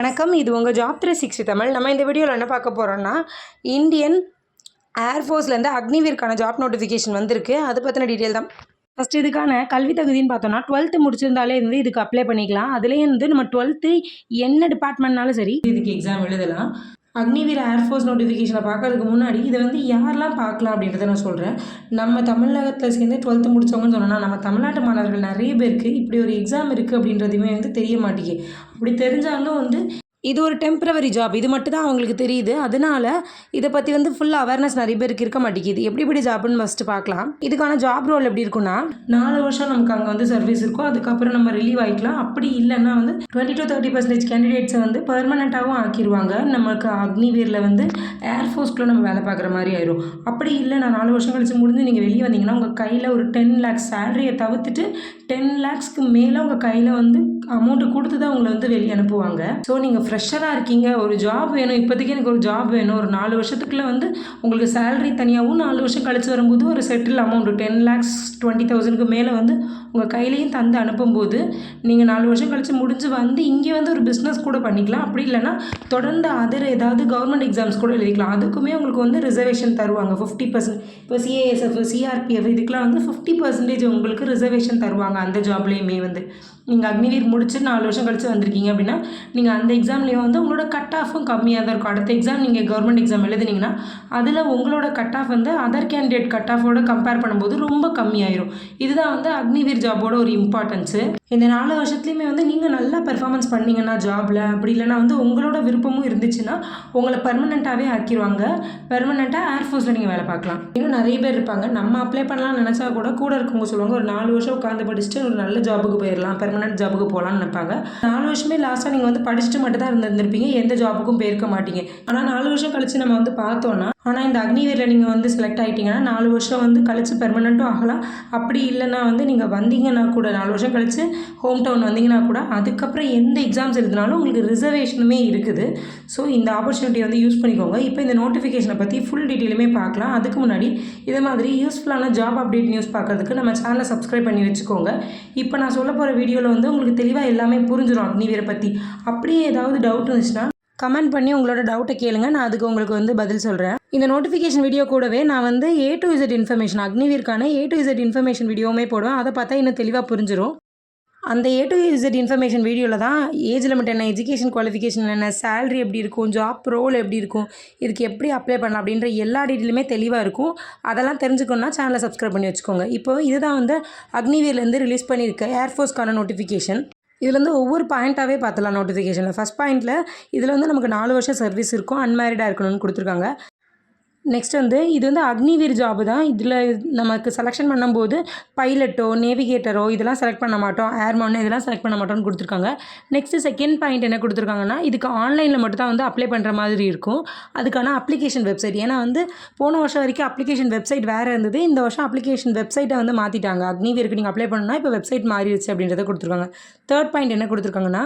வணக்கம், இது உங்கள் ஜாப் 360 தமிழ். நம்ம இந்த வீடியோவில் என்ன பார்க்க போகிறோம்னா, இந்தியன் ஏர்ஃபோர்ஸ்லேருந்து அக்னிவீருக்கான ஜாப் நோட்டிஃபிகேஷன் வந்திருக்கு. அது பற்றின டீட்டெயில் தான். ஃபஸ்ட் இதுக்கான கல்வி தகுதின்னு பார்த்தோம்னா 12th முடிச்சிருந்தாலே இதுக்கு அப்ளை பண்ணிக்கலாம். அதுலேயும் நம்ம 12th என்ன டிபார்ட்மெண்ட்னாலும் சரி இதுக்கு எக்ஸாம் எழுதலாம். அக்னிவீர் ஏர்ஃபோர்ஸ் நோட்டிஃபிகேஷனை பார்க்கறதுக்கு முன்னாடி இதை யாரெல்லாம் பார்க்கலாம் அப்படின்றத நான் சொல்கிறேன். நம்ம தமிழகத்தில் சேர்ந்து 12th முடித்தவங்கன்னு சொன்னோன்னா, நம்ம தமிழ்நாட்டு மாணவர்கள் நிறைய பேருக்கு இப்படி ஒரு எக்ஸாம் இருக்குது அப்படின்றதுமே தெரிய மாட்டேங்குது. அப்படி தெரிஞ்சாலும் இது ஒரு டெம்பரவரி ஜாப், இது மட்டும் தான் அவங்களுக்கு தெரியுது. அதனால இதை பற்றி ஃபுல் அவேர்னஸ் நிறைய பேருக்கு இருக்க மாட்டேங்குது. எப்படி ஜாப்னு ஃபஸ்ட்டு பார்க்கலாம். இதுக்கான ஜாப் ரோல் எப்படி இருக்குன்னா, 4 வருஷம் நமக்கு அங்கே சர்வீஸ் இருக்கும். அதுக்கப்புறம் நம்ம ரிலீவ் ஆகிக்கலாம். அப்படி இல்லைன்னா 20 to 30% கேண்டிடேட்ஸை பெர்மனெண்ட்டாகவும் ஆக்கிடுவாங்க. நமக்கு அக்னிவீரில் ஏர்ஃபோர்ஸ்க்குள்ளே நம்ம வேலை பார்க்குற மாதிரி ஆயிரும். அப்படி இல்லை, நான் 4 வருஷம் கழிச்சு முடிஞ்சு நீங்கள் வெளியே வந்தீங்கன்னா உங்கள் கையில் ஒரு 10 lakhs சேலரியை தவிர்த்துட்டு 10 lakhsக்கு மேலே உங்கள் கையில் அமௌண்ட்டு கொடுத்து தான் உங்களை வெளியே அனுப்புவாங்க. ஸோ நீங்கள் ஃப்ரெஷராக இருக்கீங்க, ஒரு ஜாப் வேணும், இப்போதைக்கு எனக்கு ஒரு ஜாப் வேணும், ஒரு 4 வருஷத்துக்குள்ளே உங்களுக்கு சேலரி தனியாகவும் 4 வருஷம் கழிச்சு வரும்போது ஒரு செட்டில் அமௌண்ட்டு 10 lakhs 20,000க்கு மேலே உங்கள் கையிலையும் தந்து அனுப்பும்போது நீங்கள் 4 வருஷம் கழிச்சு முடிஞ்சு இங்கே ஒரு பிஸ்னஸ் கூட பண்ணிக்கலாம். அப்படி இல்லைன்னா தொடர்ந்து அதர் ஏதாவது கவர்மெண்ட் எக்ஸாம்ஸ் கூட எழுதிக்கலாம். அதுக்குமே உங்களுக்கு ரிசர்வேஷன் தருவாங்க 50%. இப்போ CASF, CRPF இதுக்கெலாம் 50% உங்களுக்கு ரிசர்வேஷன் தருவாங்க. அந்த ஜாப்லேயுமே நீங்கள் அக்னிவீர் முடிச்சு 4 வருஷம் கழிச்சு வந்திருக்கீங்க அப்படின்னா நீங்கள் அந்த எக்ஸாம்லேயும் உங்களோட கட் ஆஃபும் கம்மியாக தான் இருக்கும். அடுத்த எக்ஸாம் நீங்கள் கவர்மெண்ட் எக்ஸாம் எழுதுனீங்கன்னா அதில் உங்களோட cut off other candidate cut ஆஃபோட கம்பேர் பண்ணும்போது ரொம்ப கம்மியாயிரும். இதுதான் அக்னிவீர் ஜாபோட ஒரு இம்பார்ட்டன்ஸு. இந்த 4 வருஷத்துலையுமே நீங்கள் நல்லா பெர்ஃபார்மன்ஸ் பண்ணிங்கன்னா ஜாபில், அப்படி இல்லைனா உங்களோட விருப்பமும் இருந்துச்சுன்னா உங்களை பர்மனெண்ட்டாகவே ஆக்கிடுவாங்க. பெர்மனெண்ட்டாக ஏர்ஃபோர்ஸில் நீங்கள் வேலை பார்க்கலாம். இன்னும் நிறைய பேர் இருப்பாங்க, நம்ம அப்ளை பண்ணலாம்னு நினச்சா கூட இருக்கவங்க சொல்லுவாங்க, ஒரு 4 வருஷம் உட்காந்து படிச்சுட்டு ஒரு நல்ல ஜாபுக்கு போயிடலாம், பெர்மனெண்ட் ஜாபுக்கு போகலான்னு நினைப்பாங்க. 4 வருஷமே லாஸ்ட்டாக நீங்கள் படிச்சுட்டு மட்டும் தான் இருந்திருப்பீங்க, எந்த ஜாபுக்கும் போயிருக்க மாட்டீங்க. ஆனால் 4 வருஷம் கழிச்சு நம்ம பார்த்தோன்னா, ஆனால் இந்த அக்னிவீரில் நீங்கள் செலக்ட் ஆகிட்டீங்கன்னா 4 வருஷம் கழிச்சு பெர்மனெண்ட்டும் ஆகலாம். அப்படி இல்லைன்னா நீங்கள் வந்தீங்கன்னா கூட 4 வருஷம் கழிச்சு ஹோம் டவுன் வந்தீங்கன்னா கூட அதுக்கப்புறம் எந்த எக்ஸாம்ஸ் எழுதினாலும் உங்களுக்கு ரிசர்வேஷனுமே இருக்குது. ஸோ இந்த ஆப்பர்ச்சுனிட்டியை யூஸ் பண்ணிக்கோங்க. இப்போ இந்த நோட்டிஃபிகேஷனை பற்றி ஃபுல் டீட்டெயிலுமே பார்க்கலாம். அதுக்கு முன்னாடி இதே மாதிரி யூஸ்ஃபுல்லான ஜாப் அப்டேட் நியூஸ் பார்க்கறதுக்கு நம்ம சேனலை சப்ஸ்கிரைப் பண்ணி வச்சுக்கோங்க. இப்போ நான் சொல்ல போகிற வீடியோவில் உங்களுக்கு தெளிவாக எல்லாமே புரிஞ்சிடும் அக்னிவீரை பற்றி. அப்படியே ஏதாவது டவுட் இருந்துச்சுன்னா கமெண்ட் பண்ணி உங்களோட டவுட்டை கேளுங்க, நான் அதுக்கு உங்களுக்கு பதில் சொல்கிறேன். இந்த நோட்டிஃபிகேஷன் வீடியோ கூடவே நான் A to Z இன்ஃபர்மேஷன், அக்னிவீருக்கான A to Z இன்ஃபர்மேஷன் வீடியோவுமே போடுவேன். அதை பார்த்தா இன்னும் தெளிவாக புரிஞ்சிடும். அந்த A to Z இன்ஃபர்மேஷன் வீடியோவில் தான் ஏஜ் லிமிட் என்ன, எஜுகேஷன் குவாலிஃபிகேஷன் என்ன, சேலரி எப்படி இருக்கும், ஜாப் ரோல் எப்படி இருக்கும், இதுக்கு எப்படி அப்ளை பண்ணலாம் அப்படின்ற எல்லா டீட்டெயிலுமே தெளிவாக இருக்கும். அதெல்லாம் தெரிஞ்சுக்கணுன்னா சேனலை சப்ஸ்கிரைப் பண்ணி வச்சுக்கோங்க. இப்போ இதுதான் அக்னிவீர்லேருந்து ரிலீஸ் பண்ணியிருக்க ஏர்ஃபோர்ஸ்க்கான நோட்டிஃபிகேஷன். இதில் ஒவ்வொரு பாயிண்ட்டாகவே பார்த்துலாம் நோட்டிஃபிகேஷனில். ஃபஸ்ட் பாயிண்ட்டில் இதில் நமக்கு 4 வருஷம் சர்வீஸ் இருக்கும், அன்மேரிடாக இருக்கணும்னு கொடுத்துருக்காங்க. நெக்ஸ்ட் இது அக்னிவீர் ஜாபு தான். இதில் நமக்கு செலெக்ஷன் பண்ணும்போது பைலட்டோ நேவிகேட்டரோ இதெல்லாம் செலக்ட் பண்ண மாட்டோம், ஏர்மேனோ இதெல்லாம் செலக்ட் பண்ண மாட்டோம்னு கொடுத்துருக்காங்க. நெக்ஸ்ட்டு செகண்ட் பாயிண்ட் என்ன கொடுத்துருக்காங்கன்னா, இதுக்கு ஆன்லைனில் மட்டும் தான் அப்ளை பண்ணுற மாதிரி இருக்கும். அதுக்கான அப்ளிகேஷன் வெப்சைட், ஏன்னா போன வருஷம் வரைக்கும் அப்ளிகேஷன் வெப்சைட் வேறு இருந்தது. இந்த வருஷம் அப்ளிகேஷன் வெப்சைட்டை மாற்றிட்டாங்க. அக்னிவீருக்கு நீங்கள் அப்ளை பண்ணணும்னா இப்போ வெப்சைட் மாறிடுச்சு அப்படின்றத கொடுத்துருக்காங்க. தேர்ட் பாயிண்ட் என்ன கொடுத்துருக்காங்கன்னா,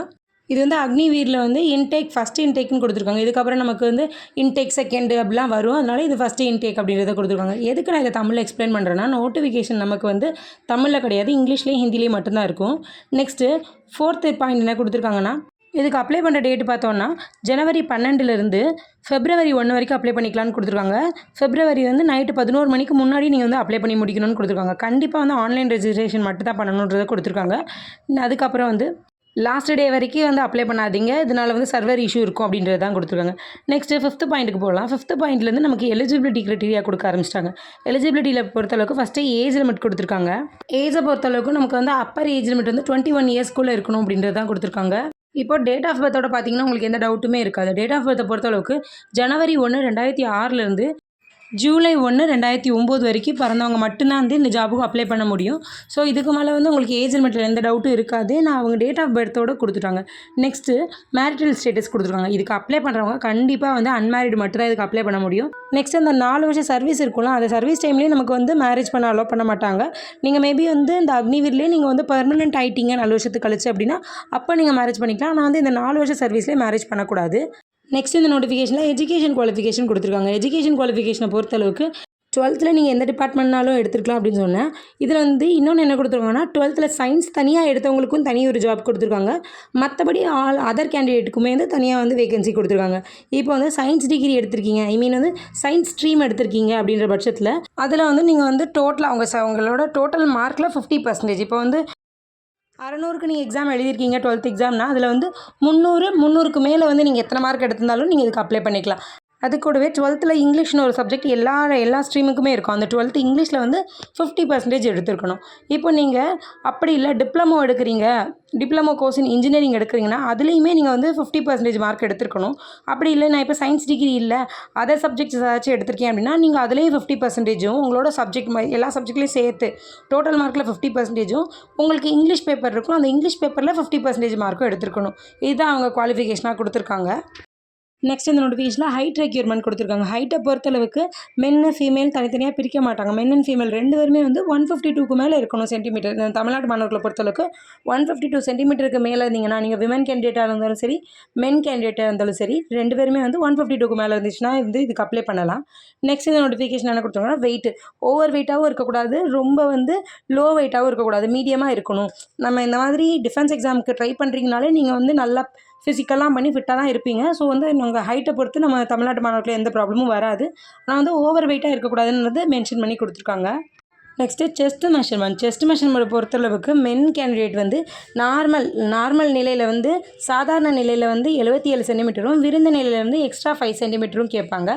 இது அக்னிவீரில் இன்டேக் ஃபஸ்ட் இன்டேக்னு கொடுத்துருக்காங்க. இதுக்கப்புறம் நமக்கு இன்டேக் செகண்டு அப்படிலாம் வரும். அதனால் இது ஃபஸ்ட்டு இன்டேக் அப்படின்றத கொடுத்துருக்காங்க. எதுக்கு நான் இதை தமிழில் எக்ஸ்பிளைன் பண்ணுறேன்னா, நோட்டிஃபிகேஷன் நமக்கு தமிழில் கிடையாது, இங்கிலீஷ்லேயும் ஹிந்திலேயும் மட்டும்தான் இருக்கும். நெக்ஸ்ட்டு ஃபோர்த்து பாயிண்ட் என்ன கொடுத்துருக்காங்கன்னா, இதுக்கு அப்ளை பண்ணுற டேட்டு பார்த்தோன்னா ஜனவரி 12லேருந்து February 1 வரைக்கும் அப்ளை பண்ணிக்கலான்னு கொடுத்துருக்காங்க. February நைட்டு 11 மணிக்கு முன்னாடி நீங்கள் அப்ளை பண்ணி முடிக்கணும்னு கொடுத்துருக்காங்க. கண்டிப்பாக ஆன்லைன் ரெஜிஸ்ட்ரேஷன் மட்டும் தான் பண்ணணுன்றதை கொடுத்துருக்காங்க. அதுக்கப்புறம் லாஸ்ட் டே வரைக்கும் அப்ளை பண்ணாதீங்க, இதனால் சர்வர் இஷ்யூ இருக்கும் அப்படின்றது தான் கொடுத்துருக்காங்க. நெக்ஸ்ட்டு 5th பாயிண்ட்டுக்கு போகலாம். 5th பாயிண்ட்லேருந்து நமக்கு எலிஜிபிலிட்டி க்ரைட்டீரியா கொடுக்க ஆரம்பிச்சிட்டாங்க. எலிஜிபிலிட்டியில் பொறுத்தளவுக்கு ஃபஸ்ட்டு ஏஜ் லிமிட் கொடுத்துருக்காங்க. ஏஜை பொறுத்தளவுக்கு நமக்கு அப்பர் ஏஜ் லிமிட் 21 இயர்ஸ்க்குள்ளே இருக்கணும் அப்படின்றது தான் கொடுத்துருக்காங்க. இப்போ டேட் ஆஃப் பர்த்தோட பார்த்தீங்கன்னா உங்களுக்கு எந்த டவுட்டுமே இருக்காது. டேட் ஆஃப் பர்த்தை பொறுத்தளவுக்கு ஜனவரி 1, 2006லேருந்து ஜூலை 1, 2009 வரைக்கும் பிறந்தவங்க மட்டும்தான் இந்த ஜாபுக்கு அப்ளை பண்ண முடியும். ஸோ இதுக்கு மேலே உங்களுக்கு ஏஜ் லிமிட்டில் எந்த டவுட்டும் இருக்காது. நான் அவங்க டேட் ஆஃப் பர்த்தோடு கொடுத்துட்டாங்க. நெக்ஸ்ட்டு மேரிட்டல் ஸ்டேட்டஸ் கொடுத்துருக்காங்க. இதுக்கு அப்ளை பண்ணுறவங்க கண்டிப்பாக அன்மேரிடு மட்டும் தான் இதுக்கு அப்ளை பண்ண முடியும். நெக்ஸ்ட் அந்த 4 வருஷம் சர்வீஸ் இருக்கும்ல, அந்த சர்வீஸ் டைம்லேயே நமக்கு மேரேஜ் பண்ண அலோவ் பண்ண மாட்டாங்க. நீங்கள் மேபி இந்த அக்னிவீர்லேயே நீங்கள் பெர்மனெண்ட் ஆகிட்டீங்க 4 வருஷத்துக்கு கழிச்சு அப்படின்னா அப்போ நீங்கள் மேரேஜ் பண்ணிக்கலாம். ஆனால் இந்த 4 வருஷம் சர்வீஸ்லேயே மேரேஜ் பண்ணக்கூடாது. நெக்ஸ்ட் இந்த நோட்டிஃபிகேஷனில் எஜுகேஷன் குவாலிஃபிகேஷன் கொடுத்துருக்காங்க. எஜுகேஷன் குவாலிஃபிகேஷனை பொறுத்தளவுக்கு டுவெல்த்தில் நீங்கள் எந்த டிபார்ட்மெண்ட்னாலும் எடுத்துருக்கலாம் அப்படின்னு சொன்னேன். இதில் வந்து இன்னொன்று என்ன கொடுத்துருக்காங்கன்னா 12th சயின்ஸ் தனியாக எடுத்தவங்களுக்கும் தனி ஒரு ஜாப் கொடுத்துருக்காங்க. மற்றபடி அதர் கேண்டிடேட்டுக்குமே வந்து தனியாக வந்து வேகன்சி கொடுத்துருக்காங்க. இப்போ வந்து சயின்ஸ் டிகிரி எடுத்திருக்கீங்க, ஐ மீன் வந்து சயின்ஸ் ஸ்ட்ரீம் எடுத்திருக்கீங்க அப்படின்ற பட்சத்தில் அதில் வந்து நீங்கள் வந்து டோட்டலாக உங்களோட டோட்டல் மார்க்கில் 50%. இப்போ வந்து 600க்கு நீங்கள் எக்ஸாம் எழுதியிருக்கீங்க 12th எக்ஸாம்னா அதில் வந்து 300க்கு மேலே வந்து நீங்கள் எத்தனை மார்க் எடுத்திருந்தாலும் நீங்கள் இதுக்கு அப்ளை பண்ணிக்கலாம். அது கூடவே 12th இங்கிலீஷ்னு ஒரு சப்ஜெக்ட் எல்லா ஸ்ட்ரீமுக்குமே இருக்கும். அந்த 12th இங்கிலீஷில் வந்து 50% எடுத்துருக்கணும். இப்போ நீங்கள் அப்படி இல்லை டிப்ளமோ எடுக்கிறீங்க, டிப்ளமோ கோர்ஸ் இன் இன்ஜினியரிங் எடுக்கிறீங்கன்னா அதுலேயுமே நீங்கள் வந்து 50% மார்க் எடுத்துருக்கணும். அப்படி இல்லை நான் இப்போ சயின்ஸ் டிகிரி இல்லை அதர் சப்ஜெக்ட்ஸ் ஏதாச்சும் எடுத்திருக்கேன் அப்படின்னா நீங்கள் அதுலேயும் 50%, உங்களோட சப்ஜெக்ட் எல்லா சப்ஜெக்ட்லேயும் சேர்த்து டோட்டல் மார்க்கில் 50%, உங்களுக்கு இங்கிலீஷ் பேப்பர் இருக்கும், அந்த இங்கிலீஷ் பேப்பரில் 50% மார்க்கும் எடுத்துருக்கணும். இதுதான் அவங்க குவாலிஃபிகேஷனாக கொடுத்துருக்காங்க. நெக்ஸ்ட் இந்த நோட்டிஃபிகேஷனில் ஹைட் ரெக்யூர்மெண்ட் கொடுத்துருக்காங்க. ஹைட்டை பொறுத்தளவுக்கு மென்னு ஃபீமேல் தனித்தனியாக பிரிக்க மாட்டாங்க. மென் அண்ட் ஃபீமேல் 2 பேருமே வந்து 152க்கு மேலே இருக்கணும் சென்டிமீட்டர். தமிழ்நாட்டு மாணவர்களை பொறுத்தளவுக்கு 152 சென்டிமீட்டருக்கு மேலே இருந்தீங்கன்னா நீங்கள் விமன் கேண்டிடேட்டாக இருந்தாலும் சரி மென் கேண்டிடேட்டாக இருந்தாலும் சரி 2 பேருமே வந்து 152க்கு மேலே இருந்துச்சுன்னா வந்து இதுக்கு அப்ளை பண்ணலாம். நெக்ஸ்ட் இந்த நோட்டிஃபிகேஷன் என்ன கொடுத்துருக்காங்கன்னா வெயிட் ஓவர் வெயிட்டாகவும் இருக்கக்கூடாது, ரொம்ப வந்து லோ வெயிட்டாகவும் இருக்கக்கூடாது, மீடியமாக இருக்கணும். நம்ம இந்த மாதிரி டிஃபென்ஸ் எக்ஸாமுக்கு ட்ரை பண்ணுறீங்கனாலே நீங்கள் வந்து நல்லா ஃபிசிக்கலாக பண்ணி ஃபிட்டாக தான் இருப்பீங்க. ஸோ வந்து உங்கள் ஹைட்டை பொறுத்து நம்ம தமிழ்நாட்டு மாணவர்களுக்கு எந்த ப்ராப்ளமும் வராது. ஆனால் வந்து ஓவர் வெயிட்டாக இருக்கக்கூடாதுன்றது மென்ஷன் பண்ணி கொடுத்துருக்காங்க. நெக்ஸ்ட்டு செஸ்ட் மெஷர்மெண்ட் பொறுத்தளவுக்கு மென் கேண்டிடேட் வந்து நார்மல் நிலையில் வந்து சாதாரண நிலையில் வந்து 77 சென்டிமீட்டரும் விருந்த நிலையில் வந்து எக்ஸ்ட்ரா 5 சென்டிமீட்டரும் கேட்பாங்க.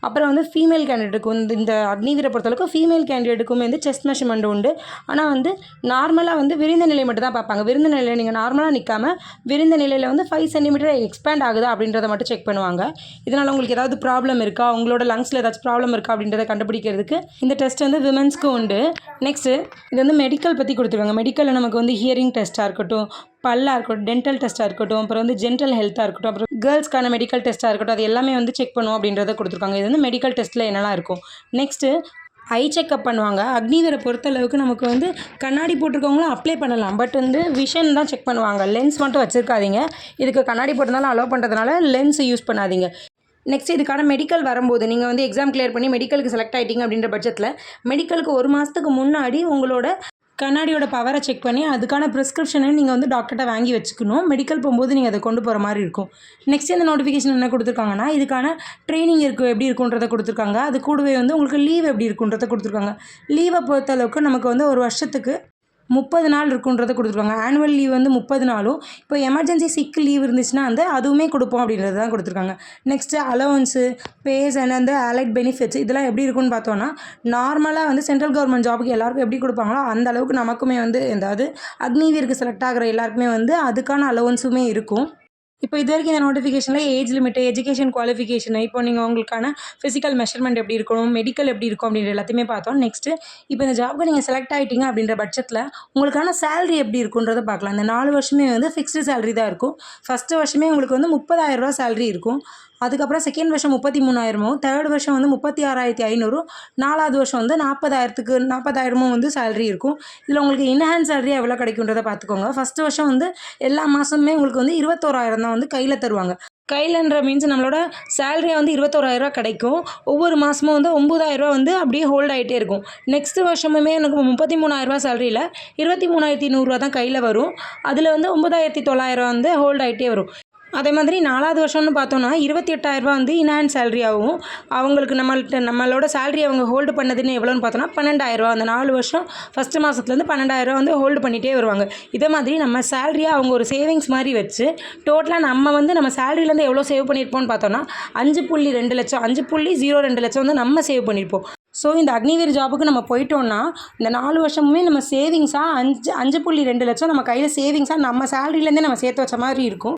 அப்புறம் வந்து ஃபீமேல் கேண்டிடேட்டுக்கு வந்து இந்த அக்னிவீரை பொறுத்தளவுக்கு ஃபீமேல் கேண்டிடேட்டுக்குமே வந்து செஸ்ட் மெஷர்மெண்ட் உண்டு. ஆனால் வந்து நார்மலாக வந்து விருந்த நிலை மட்டும் தான் பார்ப்பாங்க. விருந்த நிலையில் நீங்கள் நார்மலாக நிற்காமல் விருந்த நிலையில் வந்து 5 சென்டிமீட்டர் எக்ஸ்பேண்ட் ஆகுதா அப்படின்றத மட்டும் செக் பண்ணுவாங்க. இதனால் உங்களுக்கு ஏதாவது ப்ராப்ளம் இருக்கா, உங்களோட லங்ஸில் ஏதாச்சும் ப்ராப்ளம் இருக்கா அப்படின்றத கண்டுபிடிக்கிறதுக்கு இந்த டெஸ்ட் வந்து விமென்ஸ்க்கு உண்டு. நெக்ஸ்ட்டு இது வந்து மெடிக்கல் பற்றி கொடுத்துருக்காங்க. மெடிக்கலில் நமக்கு வந்து ஹியரிங் டெஸ்ட்டாக இருக்கட்டும், பல்லாக இருக்கட்டும், டென்டல் டெஸ்ட்டாக இருக்கட்டும், அப்புறம் வந்து ஜென்டல் ஹெல்த்தாக இருக்கட்டும், அப்புறம் கேர்ள்ஸ்க்கான மெடிக்கல் டெஸ்ட்டாக இருக்கட்டும், அது எல்லாமே வந்து செக் பண்ணுவோம் அப்படின்றத கொடுத்துருக்காங்க. இது வந்து மெடிக்கல் டெஸ்ட்டில் என்னெல்லாம் இருக்கும். நெக்ஸ்ட்டு ஐ செக்கப் பண்ணுவாங்க. அக்னிவீரை பொறுத்தளவுக்கு நமக்கு வந்து கண்ணாடி போட்டிருக்கவங்களும் அப்ளை பண்ணலாம். பட் வந்து விஷன் தான் செக் பண்ணுவாங்க. லென்ஸ் மட்டும் வச்சுருக்காதீங்க. இதுக்கு கண்ணாடி போட்டிருந்தாலும் அலோவ் பண்ணுறதுனால லென்ஸ் யூஸ் பண்ணாதீங்க. நெக்ஸ்ட் இதுக்கான மெடிக்கல் வரும்போது நீங்கள் வந்து எக்ஸாம் கிளியர் பண்ணி மெடிக்கலுக்கு செலக்ட் ஆகிட்டீங்க அப்படின்ற பட்சத்தில் மெடிக்கலுக்கு 1 மாதத்துக்கு முன்னாடி உங்களோட கண்ணாடியோட பவரை செக் பண்ணி அதுக்கான ப்ரிஸ்கிரிப்ஷனை நீங்கள் வந்து டாக்டர்கிட்ட வாங்கி வச்சுக்கணும். மெடிக்கல் போகும்போது நீங்கள் அதை கொண்டு போகிற மாதிரி இருக்கும். நெக்ஸ்ட் இந்த நோட்டிஃபிகேஷன் என்ன கொடுத்துருக்காங்கன்னா இதுக்கான ட்ரைனிங் எப்படி இருக்குன்றதை கொடுத்துருக்காங்க. அது கூடவே வந்து உங்களுக்கு லீவ் எப்படி இருக்குன்றதை கொடுத்துருக்காங்க. லீவை பொறுத்தளவுக்கு நமக்கு வந்து ஒரு வருஷத்துக்கு 30 நாள் இருக்குன்றதை கொடுத்துருக்காங்க. ஆனுவல் லீவ் வந்து 30 நாளும், இப்போ எமர்ஜென்சி சிக் லீவ் இருந்துச்சுன்னா வந்து அதுவுமே கொடுப்போம் அப்படின்றது தான் கொடுத்துருக்காங்க. நெக்ஸ்ட்டு அலவன்ஸு, பேஸ் அண்ட் வந்து அலைட் பெனிஃபிட்ஸ் இதெல்லாம் எப்படி இருக்குன்னு பார்த்தோன்னா நார்மலாக வந்து சென்ட்ரல் கவர்மெண்ட் ஜாபுக்கு எல்லாருக்கும் எப்படி கொடுப்பாங்களோ அந்த அளவுக்கு நமக்குமே வந்து ஏதாவது அக்னிவீருக்கு செலக்ட் ஆகிற எல்லாருக்குமே வந்து அதுக்கான அலவன்ஸுமே இருக்கும். இப்போ இது வரைக்கும் இந்த நோட்டிஃபிகேஷனில் ஏஜ் லிமிட்டு, எஜுகேஷன் குவாலிஃபிகேஷன், இப்போ நீங்கள் உங்களுக்கான ஃபிசிக்கல் மெஷர்மெண்ட் எப்படி இருக்கணும், மெடிக்கல் எப்படி இருக்கும் அப்படின்ற எல்லாத்தையுமே பார்த்தோம். நெக்ஸ்ட்டு இப்போ இந்த ஜாப்க்கு நீங்கள் செலக்ட் ஆகிட்டீங்க அப்படின்ற பட்சத்தில் உங்களுக்கான சேலரி எப்படி இருக்குன்றதை பார்க்கலாம். இந்த 4 வருஷமே வந்து ஃபிக்ஸ்டு சேலரி தான் இருக்கும். ஃபஸ்ட்டு வருஷமே உங்களுக்கு வந்து 30,000 சேலரி இருக்கும். அதுக்கப்புறம் செகண்ட் வருஷம் 33,000, தேர்ட் வருஷம் வந்து 36,500, 4வது வருஷம் வந்து 40,000 வந்து சேலரி இருக்கும். இதில் உங்களுக்கு இன்ஹேண்ட் சேலரி எவ்வளோ கிடைக்குன்றதை பார்த்துக்கோங்க. ஃபஸ்ட்டு வருஷம் வந்து எல்லா மாதமுமே உங்களுக்கு வந்து 21,000 தான் வந்து கையில் தருவாங்க. கையிலன்ற மீன்ஸ் நம்மளோட சேலரியாக வந்து 21,000 கிடைக்கும். ஒவ்வொரு மாதமும் வந்து 9,000 வந்து அப்படியே ஹோல்ட் ஆகிட்டே இருக்கும். நெக்ஸ்ட் வருஷமுமே எனக்கு 33,000 சேலரியில் 23,100 தான் கையில் வரும். அதில் வந்து 9,900 வந்து ஹோல்ட் ஆகிட்டே வரும். அதே மாதிரி 4வது வருஷம்னு பார்த்தோன்னா 28,000 வந்து இன்ஹேண்ட் சேலரி ஆகும். அவங்களுக்கு நம்மளோட சேலரி அவங்க ஹோல்டு பண்ணதுன்னு எவ்வளோன்னு பார்த்தோன்னா 12,000. அந்த 4 வருஷம் ஃபஸ்ட்டு மாதத்துலேருந்து 12,000 வந்து ஹோல்டு பண்ணிகிட்டே வருவாங்க. இதே மாதிரி நம்ம சேலரியாக அவங்க ஒரு சேவிங்ஸ் மாதிரி வச்சு டோட்டலாக நம்ம வந்து நம்ம சேலரியிலேருந்து எவ்வளோ சேவ் பண்ணியிருப்போம்னு பார்த்தோன்னா 5.2 லட்சம் 5.02 லட்சம் வந்து நம்ம சேவ் பண்ணியிருப்போம். ஸோ இந்த அக்னிவீர் ஜாபுக்கு நம்ம போயிட்டோன்னா இந்த 4 வருஷமுமே நம்ம சேவிங்ஸாக 5.2 லட்சம் நம்ம கையில் சேவிங்ஸாக நம்ம சேலரியிலேருந்தே நம்ம சேர்த்து வச்ச மாதிரி இருக்கும்.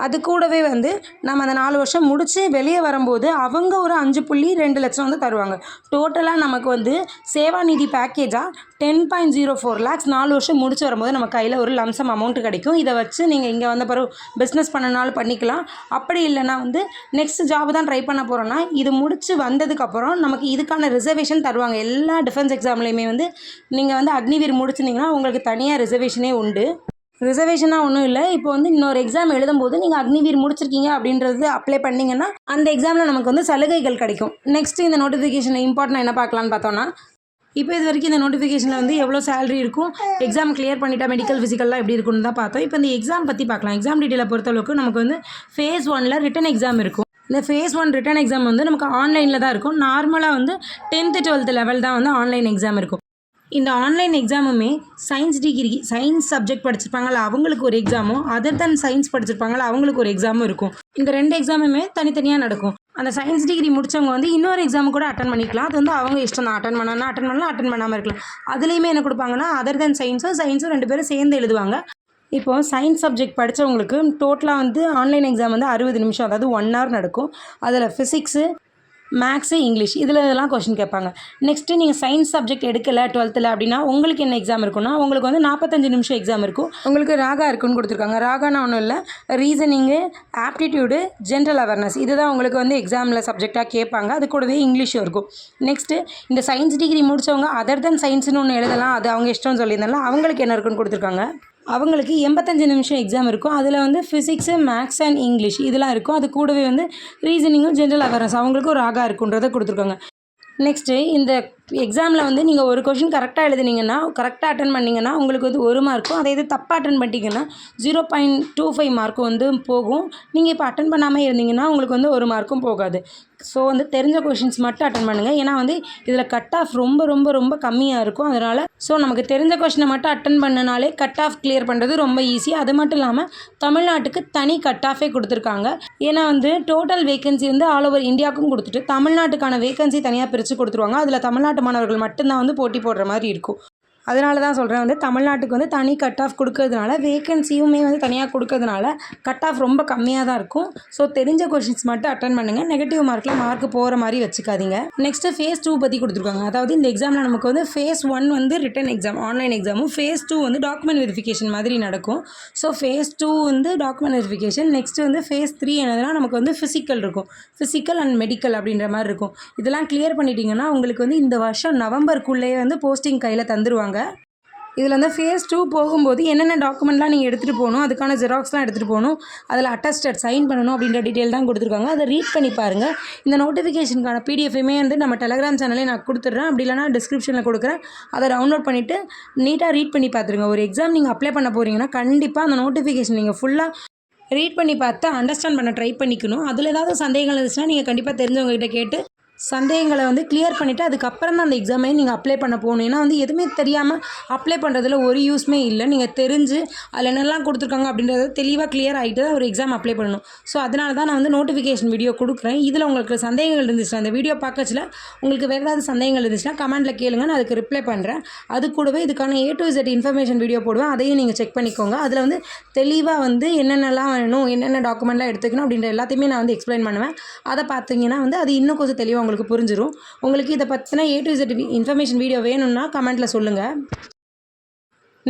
அது கூடவே வந்து நம்ம அந்த 4 வருஷம் முடித்து வெளியே வரும்போது அவங்க ஒரு 5.2 லட்சம் வந்து தருவாங்க. டோட்டலாக நமக்கு வந்து சேவா நிதி பேக்கேஜாக 10.04 lakhs 4 வருஷம் முடிச்சு வரும்போது நம்ம கையில் ஒரு லம்சம் அமௌண்ட் கிடைக்கும். இதை வச்சு நீங்கள் இங்கே வந்த பிறகு பிஸ்னஸ் பண்ணனாலும் பண்ணிக்கலாம். அப்படி இல்லைனா வந்து நெக்ஸ்ட் ஜாப் தான் ட்ரை பண்ண போகிறோன்னா இது முடிச்சு வந்ததுக்கப்புறம் நமக்கு இதுக்கான ரிசர்வேஷன் தருவாங்க. எல்லா டிஃபென்ஸ் எக்ஸாம்லேயுமே வந்து நீங்கள் வந்து அக்னிவீர் முடிச்சிருந்தீங்கன்னா உங்களுக்கு தனியாக ரிசர்வேஷனே உண்டு. ரிசர்வேஷனாக ஒன்றும் இல்லை. இப்போ வந்து இன்னொரு எக்ஸாம் எழுதும்போது நீங்கள் அக்னிவீர் முடிச்சிருக்கீங்க அப்படின்றது அப்ளை பண்ணிங்கன்னா அந்த எக்ஸாமில் நமக்கு வந்து சலுகைகள் கிடைக்கும். நெக்ஸ்ட்டு இந்த நோட்டிஃபிகேஷனில் இம்பார்ட்டன்ட் என்ன பார்க்கலான்னு பார்த்தோன்னா, இப்போ இது வரைக்கும் இந்த நோட்டிஃபிகேஷனில் வந்து எவ்வளோ சேலரி இருக்கும், எக்ஸாம் கிளியர் பண்ணிட்டா மெடிக்கல் ஃபிசிக்கல்லாம் எப்படி இருக்குன்னு தான் பார்த்தோம். இப்போ இந்த எக்ஸாம் பற்றி பார்க்கலாம். எக்ஸாம் டீட்டெயிலை பொறுத்தளவுக்கு நமக்கு வந்து ஃபேஸ் 1ல் ரிட்டன் எக்ஸாம் இருக்கும். இந்த ஃபேஸ் 1 ரிட்டன் எக்ஸாம் வந்து நமக்கு ஆன்லைனில் தான் இருக்கும். நார்மலாக வந்து 10th 12th லெவல் தான் வந்து ஆன்லைன் எக்ஸாம் இருக்கும். இந்த ஆன்லைன் எக்ஸாமுமே சயின்ஸ் டிகிரி சயின்ஸ் சப்ஜெக்ட் படிச்சிருப்பாங்கள்ல அவங்களுக்கு ஒரு எக்ஸாமும், அதர் தென் சயின்ஸ் படிச்சிருப்பாங்கள்ல அவங்களுக்கு ஒரு எக்ஸாமும் இருக்கும். இந்த 2 எக்ஸாமுமே தனித்தனியாக நடக்கும். அந்த சயின்ஸ் டிகிரி முடித்தவங்க வந்து இன்னொரு எக்ஸாமு கூட அட்டன் பண்ணிக்கலாம். அது வந்து அவங்க இஷ்டம் தான். அட்டன் பண்ணலாம், அட்டன் பண்ணாமல் இருக்கலாம். அதுலேயுமே என்ன கொடுப்பாங்கன்னா அதர் தென் சயின்ஸும் 2 பேரும் சேர்ந்து எழுதுவாங்க. இப்போது சயின்ஸ் சப்ஜெக்ட் படித்தவங்களுக்கு டோட்டலாக வந்து ஆன்லைன் எக்ஸாம் வந்து 60 நிமிஷம், அதாவது 1 hour நடக்கும். அதில் ஃபிசிக்ஸு, மேக்ஸு, இங்கிலீஷ் இதெல்லாம் கொஷின் கேட்பாங்க. நெக்ஸ்ட்டு நீங்கள் சயின்ஸ் சப்ஜெக்ட் எடுக்கலை 12th அப்படின்னா உங்களுக்கு என்ன எக்ஸாம் இருக்குன்னா, உங்களுக்கு வந்து 45 நிமிஷம் எக்ஸாம் இருக்கும். உங்களுக்கு ராகா இருக்குன்னு கொடுத்துருக்காங்க. ராகானா ஒன்றும் இல்லை, ரீசனிங்கு, ஆப்டிடியூடு, ஜென்ரல் அவேர்னஸ் இதுதான் உங்களுக்கு வந்து எக்ஸாமில் சப்ஜெக்டாக கேட்பாங்க. அது கூடவே இங்கிலீஷும் இருக்கும். நெக்ஸ்ட்டு இந்த சயின்ஸ் டிகிரி முடித்தவங்க அதர் தென் சயின்ஸ்னு ஒன்று எழுதலாம், அது அவங்க இஷ்டம்னு சொல்லியிருந்தாலும் அவங்களுக்கு என்ன இருக்குன்னு கொடுத்துருக்காங்க. அவங்களுக்கு 85 நிமிஷம் எக்ஸாம் இருக்கும். அதில் வந்து ஃபிசிக்ஸு, மேக்ஸ் அண்ட் இங்கிலீஷ் இதெல்லாம் இருக்கும். அது கூடவே வந்து ரீசனிங்கும், ஜென்ரல் அவேர்னஸ் அவங்களுக்கு ஒரு ராகா இருக்குன்றதை கொடுத்துருக்காங்க. நெக்ஸ்ட்டு இந்த எக்ஸாமில் வந்து நீங்கள் ஒரு கொஷின் கரெக்டாக எழுதுனீங்கன்னா, கரெக்டாக அட்டன் பண்ணிங்கன்னா உங்களுக்கு வந்து 1 மார்க்கும், அதே இது தப்பாக அட்டன் பண்ணிட்டீங்கன்னா 0.25 மார்க்கும் வந்து போகும். நீங்கள் இப்போ அட்டன் பண்ணாமல் இருந்தீங்கன்னா உங்களுக்கு வந்து 1 மார்க்கும் போகாது. ஸோ வந்து தெரிஞ்ச கொஷின்ஸ் மட்டும் அட்டன் பண்ணுங்கள். ஏன்னா வந்து இதில் கட் ஆஃப் ரொம்ப ரொம்ப ரொம்ப கம்மியாக இருக்கும். அதனால் நமக்கு தெரிஞ்ச கொஷினை மட்டும் அட்டன் பண்ணனாலே கட் ஆஃப் கிளியர் பண்ணுறது ரொம்ப ஈஸி. அது மட்டும் இல்லாமல் தமிழ்நாட்டுக்கு தனி கட் ஆஃபே கொடுத்துருக்காங்க. ஏன்னா வந்து டோட்டல் வேகன்சி வந்து ஆல் ஓவர் இந்தியாவுக்கும் கொடுத்துட்டு தமிழ்நாட்டுக்கான வேகன்சி தனியாக பிரித்து கொடுத்துருவாங்க. அதில் தமிழ்நாட்டு மாணவர்கள் மட்டும்தான் வந்து போட்டி போடுற மாதிரி இருக்கும். அதனால தான் சொல்கிறேன் வந்து தமிழ்நாட்டுக்கு வந்து தனி கட் ஆஃப் கொடுக்கறதுனால, வேகன்சியுமே வந்து தனியாக கொடுக்கறதுனால கட் ஆஃப் ரொம்ப கம்மியாக தான் இருக்கும். ஸோ தெரிஞ்ச கொஷின்ஸ் மட்டும் அட்டன் பண்ணுங்கள். நெகட்டிவ் மார்க்கில் மார்க் போகிற மாதிரி வச்சுக்காதீங்க. நெக்ஸ்ட்டு ஃபேஸ் 2 பற்றி கொடுத்துருக்காங்க. அதாவது இந்த எக்ஸாமில் நமக்கு வந்து ஃபேஸ் 1 வந்து ரிட்டன் எக்ஸாம் ஆன்லைன் எக்ஸாமும், ஃபேஸ் 2 வந்து டாக்குமெண்ட் வெரிஃபிகேஷன் மாதிரி நடக்கும். ஸோ ஃபேஸ் 2 வந்து டாக்குமெண்ட் வெரிஃபிகேஷன். நெக்ஸ்ட்டு வந்து ஃபேஸ் 3 என்னதுன்னா நமக்கு வந்து ஃபிசிக்கல் இருக்கும். ஃபிசிக்கல் அண்ட் மெடிக்கல் அப்படின்ற மாதிரி இருக்கும். இதெல்லாம் கிளியர் பண்ணிட்டீங்கன்னா உங்களுக்கு வந்து இந்த வருஷம் நவம்பருக்குள்ளேயே வந்து போஸ்டிங் கையில் தந்துடுவாங்க. இதில் வந்து ஃபேஸ் 2 போகும்போது என்னென்ன டாக்குமெண்ட்லாம் நீங்கள் எடுத்துகிட்டு போகணும், அதுக்கான ஜெராக்ஸ்லாம் எடுத்துகிட்டு போகணும், அதில் அட்டஸ்டட் சைன் பண்ணணும் அப்படின்ற டீட்டெயில் தான் கொடுத்துருக்காங்க. அதை ரீட் பண்ணி பாருங்கள். இந்த நோட்டிஃபிகேஷனுக்கான பிடிஎஃப்மே வந்து நம்ம டெலகிராம் சேனலே நான் கொடுத்துட்றேன். அப்படி இல்லைனா டிஸ்கிரிப்ஷனில் கொடுக்குறேன். அதை டவுன்லோட் பண்ணிவிட்டு நீட்டாக ரீட் பண்ணி பார்த்துருங்க. ஒரு எக்ஸாம் நீங்கள் அப்ளை பண்ண போகிறீங்கன்னா கண்டிப்பாக அந்த நோட்டிஃபிகேஷன் நீங்கள் ஃபுல்லாக ரீட் பண்ணி பார்த்து அண்டர்ஸ்டாண்ட் பண்ண ட்ரை பண்ணிக்கணும். அதில் ஏதாவது சந்தேகங்கள் இருந்துச்சுன்னா நீங்கள் கண்டிப்பாக தெரிஞ்சவங்ககிட்ட கேட்டு சந்தேகங்களை வந்து கிளியர் பண்ணிவிட்டு அதுக்கப்புறம் தான் அந்த எக்ஸாமே நீங்கள் அப்ளை பண்ண போகணும். ஏன்னா வந்து எதுவுமே தெரியாமல் அப்ளை பண்ணுறதுல ஒரு யூஸ்மே இல்லை. நீங்கள் தெரிஞ்சு அதில் என்னெல்லாம் கொடுத்துருக்காங்க அப்படின்றத தெளிவாக கிளியர் ஆகிட்டு தான் ஒரு எக்ஸாம் அப்ளை பண்ணணும். ஸோ அதனால தான் நான் வந்து நோட்டிஃபிகேஷன் வீடியோ கொடுக்குறேன். இதில் உங்களுக்கு சந்தேகங்கள் இருந்துச்சுன்னா அந்த வீடியோ பார்க்கச்சில் உங்களுக்கு வேறு ஏதாவது சந்தேகங்கள் இருந்துச்சுன்னா கமெண்ட்டில் கேளுங்க, நான் அதுக்கு ரிப்ளை பண்ணுறேன். அது கூடவே இதுக்கான A to Z information video போடுவேன், அதையும் நீங்கள் செக் பண்ணிக்கோங்க. அதில் வந்து தெளிவாக வந்து என்னென்னலாம் வேணும், என்னென்ன டாக்குமெண்ட்லாம் எடுத்துக்கணும் அப்படின்ற எல்லாத்தையுமே நான் வந்து எக்ஸ்பிளைன் பண்ணுவேன். அதை பார்த்தீங்கன்னா வந்து அது இன்னும் கொஞ்சம் தெளிவாக உங்களுக்கு புரிஞ்சிடும். உங்களுக்கு இதை பற்றின A to Z information video வேணும்னா கமெண்ட்டில் சொல்லுங்கள்.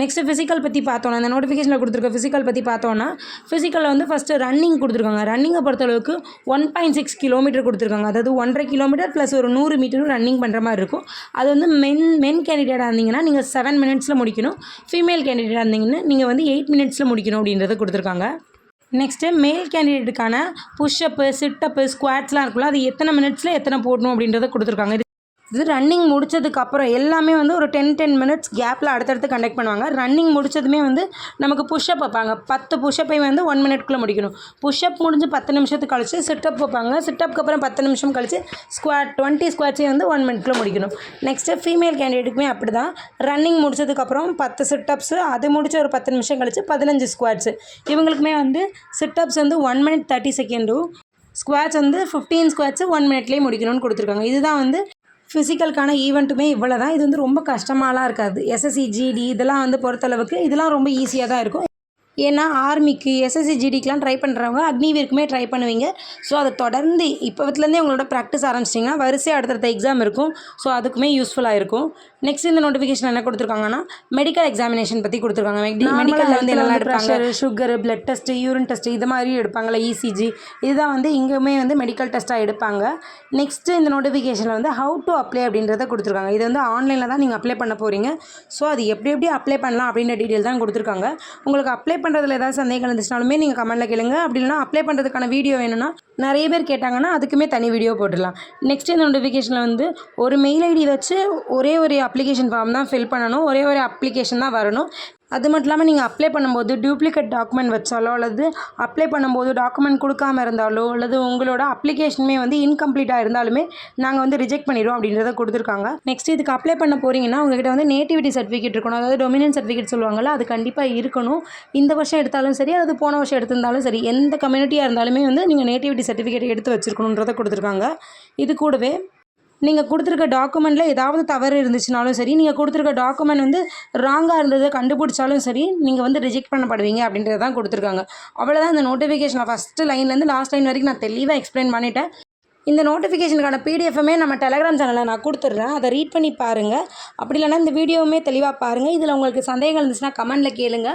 நெக்ஸ்ட்டு ஃபிசிக்கல் பற்றி பார்த்தோன்னா, அந்த நோட்டிஃபிகேஷனில் கொடுத்துருக்க ஃபிசிக்கல் பற்றி பார்த்தோன்னா, ஃபிசிக்கலில் வந்து ஃபஸ்ட்டு ரன்னிங் கொடுத்துருக்காங்க. ரன்னிங்கை பொறுத்தளவுக்கு 1.6 கிலோமீட்டர் கொடுத்துருக்காங்க. அதாவது 1.5 கிலோமீட்டர் ப்ளஸ் ஒரு 100 மீட்டரும் ரன்னிங் பண்ணுற மாதிரி இருக்கும். அது வந்து மென் கேண்டிடேட்டாக இருந்தீங்கன்னா நீங்கள் 7 minutesல முடிக்கணும். ஃபீமேல் கேண்டிடேட்டாக இருந்தீங்கன்னா நீங்கள் வந்து 8 minutesல முடிக்கணும் அப்படின்றத கொடுத்துருக்காங்க. நெக்ஸ்ட்டு மேல் கேண்டிடேட்டுக்கான புஷ்அப்பு, சிட்டப்பு, ஸ்குவாட்ஸ்லாம் இருக்குல்ல, அது எத்தனை மினிட்ஸில் எத்தனை போடணும் அப்படின்றத கொடுத்துருக்காங்க. இது ரன்னிங் முடித்ததுக்கப்புறம் எல்லாமே வந்து ஒரு 10 minutes கேப்பில் அடுத்தடுத்து கண்டக்ட் பண்ணுவாங்க. ரன்னிங் முடித்ததுமே வந்து நமக்கு புஷ்அப் வைப்பாங்க. 10 புஷ்அப்பை வந்து 1 minuteக்குள்ளே முடிக்கணும். புஷ்அப் முடிஞ்சு 10 நிமிஷத்துக்கு கழிச்சு சிட்டப் வைப்பாங்க. சிட்டப்புக்கு அப்புறம் 10 நிமிஷம் கழிச்சு 20 ஸ்குவாட்ஸையும் வந்து 1 minuteக்குள்ளே முடிக்கணும். நெக்ஸ்ட்டு ஃபீமேல் கேண்டிடேட்டுக்குமே அப்படி தான். ரன்னிங் முடிச்சதுக்கப்புறம் 10 சிட்டப்ஸு, அது முடிச்சு ஒரு 10 நிமிஷம் கழிச்சு 15 ஸ்குவாட்ஸு. இவங்களுக்குமே வந்து சிட்டப்ஸ் வந்து 1 minute 30 seconds, ஸ்குவாட்ஸ் வந்து 15 ஸ்குவாட்ஸு 1 minuteலேயே முடிக்கணும்னு கொடுத்துருக்காங்க. இதுதான் வந்து ஃபிசிக்கலுக்கான ஈவெண்ட்டுமே இவ்வளோ தான். இது வந்து ரொம்ப கஷ்டமாலாம் இருக்காது. SSC GD இதெல்லாம் வந்து பொறுத்தளவுக்கு இதெல்லாம் ரொம்ப ஈஸியாக தான் இருக்கும். ஏன்னா ஆர்மிக்கு எஸ்எஸ்சி ஜிடிக்கெலாம் ட்ரை பண்ணுறவங்க அக்னிவீருக்குமே ட்ரை பண்ணுவீங்க. ஸோ அதை தொடர்ந்து இப்போத்துலேருந்தே உங்களோட ப்ராக்டிஸ் ஆரம்பிச்சிட்டிங்கன்னா வரிசையாக அடுத்தடுத்த எக்ஸாம் இருக்கும். ஸோ அதுக்குமே யூஸ்ஃபுல்லாக இருக்கும். நெக்ஸ்ட் இந்த நோட்டிஃபிகேஷன் என்ன கொடுத்துருக்காங்கன்னா மெடிக்கல் எக்ஸாமினேஷன் பற்றி கொடுத்துருக்காங்க. மெடிக்கலில் வந்து என்னெல்லாம் எடுப்பாங்க, sugar, blood test, urine test இது மாதிரி எடுப்பாங்களே, இசிஜி, இதுதான் வந்து இங்கேயுமே வந்து மெடிக்கல் டெஸ்ட்டாக எடுப்பாங்க. நெக்ஸ்ட்டு இந்த நோட்டிஃபிகேஷனில் வந்து ஹவு டு அப்ளை அப்படின்றத கொடுத்துருக்காங்க. இது வந்து ஆன்லைனில் தான் நீங்கள் அப்ளை பண்ண போகிறீங்க. ஸோ அது எப்படி அப்ளை பண்ணலாம் அப்படின்ற டீட்டெயில் தான் கொடுத்துருக்காங்க. உங்களுக்கு அப்ளை பண்ணுறதுல ஏதாவது சந்தேகம் இருந்துச்சுனாலுமே நீங்கள் கமெண்ட்டில் கேளுங்க. அப்படி இல்லைனா அப்ளை பண்ணுறதுக்கான வீடியோ வேணும்னா நிறைய பேர் கேட்டாங்கன்னா அதுக்குமே தனி வீடியோ போட்டுடலாம். நெக்ஸ்ட் இந்த நோட்டிஃபிகேஷனில் வந்து ஒரு மெயில் ஐடி வச்சு ஒரே ஒரு அப்ளிகேஷன் ஃபார்ம் தான் ஃபில் பண்ணணும். ஒரே ஒரு அப்ளிகேஷன் தான் வரணும். அது மட்டும் இல்லாமல் நீங்கள் அப்ளை பண்ணும்போது டூப்ளிகேட் டாக்குமெண்ட் வச்சாலோ அல்லது அப்ளை பண்ணும்போது டாக்குமெண்ட் கொடுக்காமல் இருந்தாலோ அல்லது உங்களோட அப்ளிகேஷனுமே வந்து இன்கம்ப்ளீட்டாக இருந்தாலுமே நாங்கள் வந்து ரிஜெக்ட் பண்ணிடுவோம் அப்படின்றத கொடுத்துருக்காங்க. நெக்ஸ்ட் இதுக்கு அப்ளை பண்ண போகிறீங்கன்னா உங்கள்கிட்ட வந்து நேட்டிவிட்டி சர்டிஃபிகேட் இருக்கணும். அதாவது டொமினியன் சர்டிஃபிகேட் சொல்லுவாங்கள்ல, அது கண்டிப்பாக இருக்கணும். இந்த வருஷம் எடுத்தாலும் சரி, அது போன வருஷம் எடுத்திருந்தாலும் சரி, எந்த கம்யூனிட்டியாக இருந்தாலுமே வந்து நீங்கள் நேட்டிவிட்டி சர்டிஃபிகேட் எடுத்து வச்சுருக்கணுன்றதை கொடுத்துருக்காங்க. இது கூடவே நீங்கள் கொடுத்துருக்க டாக்குமெண்ட்டில் ஏதாவது தவறு இருந்துச்சுனாலும் சரி, நீங்கள் கொடுத்துருக்க டாக்குமெண்ட் வந்து ராங்காக இருந்ததை கண்டுபிடிச்சாலும் சரி, நீங்கள் வந்து ரிஜெக்ட் பண்ணப்படுவீங்க அப்படின்றது தான் கொடுத்துருக்காங்க. அவ்வளோதான் இந்த நோட்டிஃபிகேஷன் ஃபஸ்ட்டு லைன்லேருந்து லாஸ்ட் லைன் வரைக்கும் நான் தெளிவாக எக்ஸ்பிளைன் பண்ணிட்டேன். இந்த நோட்டிஃபிகேஷனுக்கான பிடிஎஃப்மே நம்ம டெலகிராம் சேனலில் நான் கொடுத்துட்றேன். அதை ரீட் பண்ணி பாருங்கள். அப்படி இல்லைனா இந்த வீடியோவுமே தெளிவாக பாருங்கள். இதில் உங்களுக்கு சந்தேகம் இருந்துச்சுன்னா கமெண்ட்டில் கேளுங்க.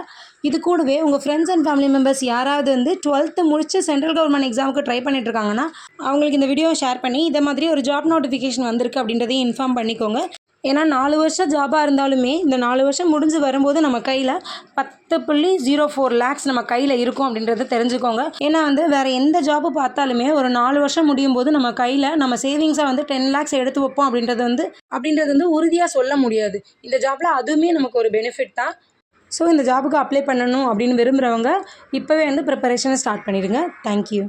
இது கூடவே உங்கள் ஃப்ரெண்ட்ஸ் அண்ட் ஃபேமிலி மெம்பர்ஸ் யாராவது வந்து 12th முடிச்சு சென்ட்ரல் கவர்மெண்ட் எக்ஸாமுக்கு ட்ரை பண்ணிட்டுருக்காங்கன்னா அவங்களுக்கு இந்த வீடியோவை ஷேர் பண்ணி இதை மாதிரி ஒரு ஜாப் நோட்டிஃபிகேஷன் வந்திருக்கு அப்படின்றதையும் இன்ஃபார்ம் பண்ணிக்கோங்க. ஏன்னா 4 வருஷம் ஜாபாக இருந்தாலுமே இந்த 4 வருஷம் முடிஞ்சு வரும்போது நம்ம கையில் 10.04 lakhs நம்ம கையில் இருக்கும் அப்படின்றத தெரிஞ்சுக்கோங்க. ஏன்னா வந்து வேறு எந்த ஜாப்பு பார்த்தாலுமே ஒரு 4 வருஷம் முடியும் போது நம்ம கையில் நம்ம சேவிங்ஸாக வந்து 10 lakhs எடுத்து வைப்போம் அப்படின்றது வந்து உறுதியாக சொல்ல முடியாது. இந்த ஜாப்பில் அதுவுமே நமக்கு ஒரு பெனிஃபிட் தான். ஸோ இந்த ஜாபுக்கு அப்ளை பண்ணணும் அப்படின்னு விரும்புகிறவங்க இப்போவே வந்து ப்ரிப்பரேஷனை ஸ்டார்ட் பண்ணிடுங்க. தேங்க்யூ.